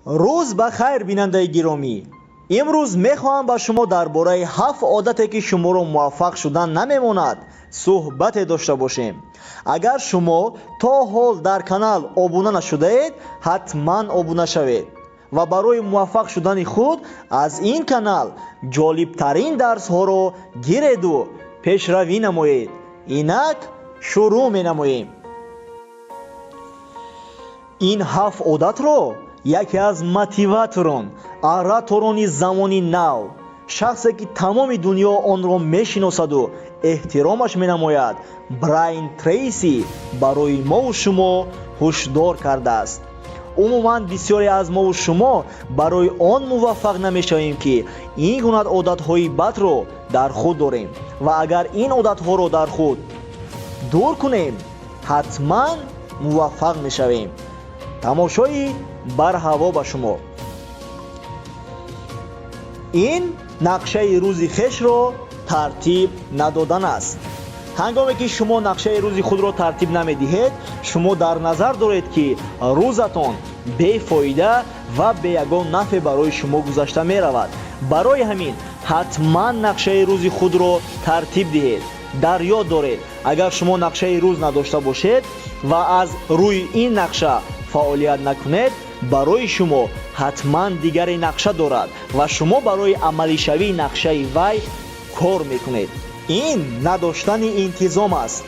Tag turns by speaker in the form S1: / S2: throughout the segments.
S1: روز بخیر بیننده گرامی. امروز میخواهم با شما درباره 7 عادتی که شما را موفق شدن نمیماند صحبت داشته باشیم. اگر شما تا حال در کانال ابونه نشده اید حتما ابونه شوید و برای موفق شدن خود از این کانال جالب ترین درس ها را گیرید و پیشروی نمایید. اینک شروع می نماییم. این 7 عادت را یکی از мотиваторон ораторони замони нав, шахсе ки тамоми дунё онро мешиносаду эҳтиромаш менамояд, Брайан Трейси барои мову шумо ҳушдор кардааст. умуман бисёре аз мову шумо барои он муваффақ намешавем ки ин гуна одатҳои бадро дар худ дорем ва агар ин одатҳоро дар худ дур кунем ҳатман муваффақ мешавем. тамошои барҳаво ба шумо. ин нақшаи рӯзи хешро тартиб надодан аст. ҳангоме ки шумо нақшаи рӯзи худро тартиб намедиҳед, шумо дар назар доред ки рӯзатон бефоида ва бе ягон нафъе барои шумо гузашта меравад. барои ҳамин ҳатман нақшаи рӯзи худро тартиб диҳед. дар ёд доред, агар шумо нақшаи рӯз надошта бошед ва аз рӯи ин нақша фаъолият накунед, барои шумо ҳатман дигаре нақша дорад ва шумо барои амалишавии нақшаи вай кор мекунед. ин надоштани интизом аст.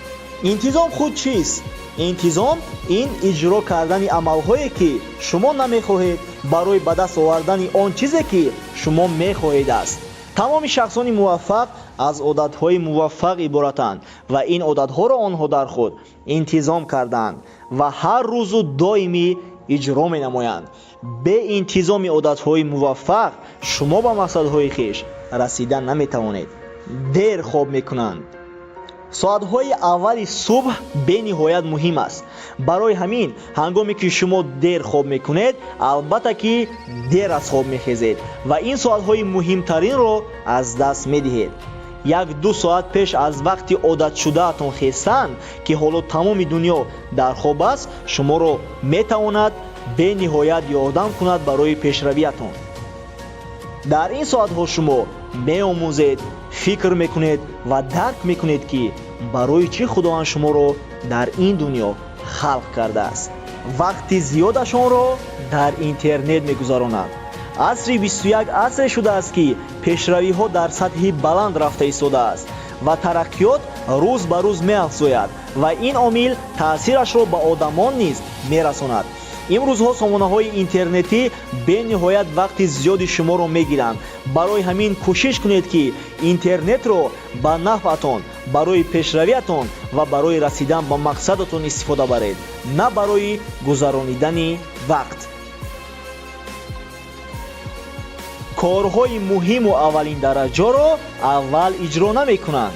S1: интизом худ чист? интизом ин иҷро кардани амалҳое ки шумо намехоҳед барои ба даст овардани он чизе ки шумо мехоҳед аст. тамоми шахсони муваффақ аз одатҳои муваффақ иборатанд ва ин одатҳоро онҳо дар худ интизом кардаанд ва ҳар рӯзу доимӣ иҷро менамоянд. бе интизоми одатҳои муваффақ шумо ба мақсадҳои хеш расида наметавонед. дер хоб мекунанд. соатҳои аввали субҳ бениҳоят муҳим аст. барои ҳамин ҳангоме ки шумо дер хоб мекунед, албатта ки дер аз хоб мехезед ва ин соатҳои муҳимтаринро аз даст медиҳед. 1-2 соат пеш аз вақти одатшудаатон хестан ки ҳоло тамоми дунё дар хоб аст, шуморо метавонад бениҳоят ёрдам кунад барои пешравиатон. дар ин соатҳо шумо меомӯзед, фикр мекунед ва дарк мекунед ки барои чӣ худованд шуморо дар ин дунё халқ кардааст. вақти зиёдашонро дар интернет мегузаронанд. асри 21 асре шудааст ки пешравиҳо дар сатҳи баланд рафта истодааст ва тараққиёт рӯз ба рӯз меафзояд ва ин омил таъсирашро ба одамон низ мерасонад. имрӯзҳо сомонаҳои интернетӣ бениҳоят вақти зиёди шуморо мегиранд. барои ҳамин кӯшиш кунед ки интернетро ба нафъатон, барои пешравиатон ва барои расидан ба мақсадатон истифода баред, на барои гузаронидани вақт. корҳои муҳиму аввалиндараҷаро аввал иҷро намекунанд.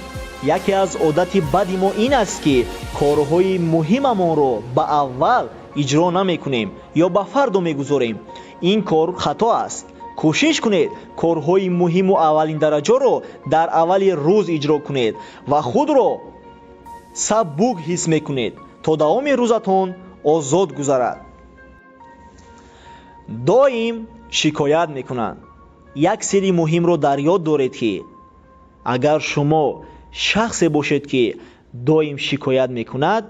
S1: яке аз одати бади мо ин аст ки корҳои муҳимамонро ба аввал иҷро намекунем ё ба фарду мегузорем. ин кор хато аст. кӯшиш кунед корҳои муҳиму аввалиндараҷаро дар аввали рӯз иҷро кунед ва худро сабук ҳис мекунед то давоми рӯзатон озод гузарад. доим шикоят мекунанд. як сирри муҳимро дар ёд доред ки агар шумо шахсе бошед ки доим шикоят мекунад,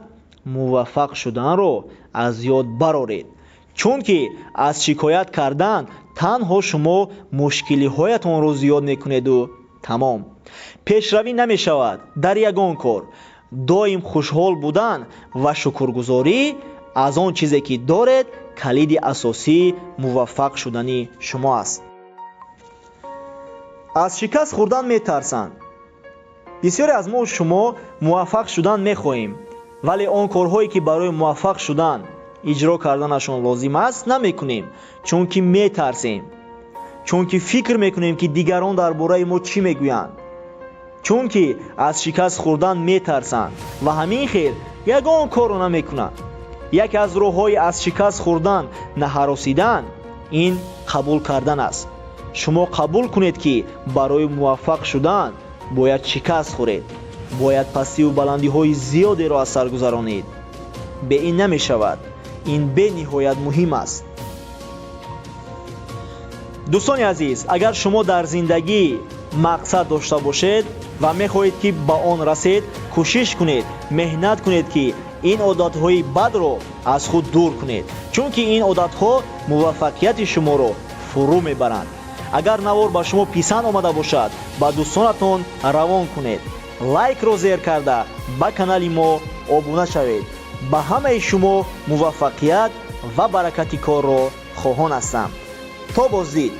S1: муваффақ шуданро аз ёд бароред, чунки аз шикоят кардан танҳо шумо мушкилиҳоятонро зиёд мекунеду тамом. пешравӣ намешавад дар ягон кор. доим хушҳол будан ва шукргузорӣ аз он чизе ки доред калиди асосии муваффақ шудани шумо аст. аз шикаст хӯрдан метарсанд. бисёре аз мо шумо муваффақ шудан мехоҳем, вале он корҳое ки барои муваффақ шудан иҷро карданашон лозим аст намекунем, чунки метарсем, чунки фикр мекунем ки дигарон дар бораи мо чӣ мегӯянд, чунки аз шикаст хӯрдан метарсанд ва ҳамин хел ягон корро намекунанд. яке аз роҳҳои аз шикаст хӯрдан наҳаросидан ин қабул кардан аст. шумо қабул кунед ки барои муваффақ шудан бояд шикаст хӯред, бояд пастиву баландиҳои зиёдеро аз сар гузаронед. бе ин намешавад. ин бениҳоят муҳим аст. дӯстони азиз, агар шумо дар зиндагӣ мақсад дошта бошед ва мехоҳед ки ба он расед, кӯшиш кунед, меҳнат кунед ки ин одатҳои бадро аз худ дур кунед, чунки ин одатҳо муваффақияти шуморо фурӯ мебаранд. агар навор ба шумо писанд омада бошад, ба дӯстонатон равон кунед. лайкро зер карда ба канали мо обуна шавед. ба ҳамаи шумо муваффақият ва баракати корро хоҳон ҳастам. то боздид.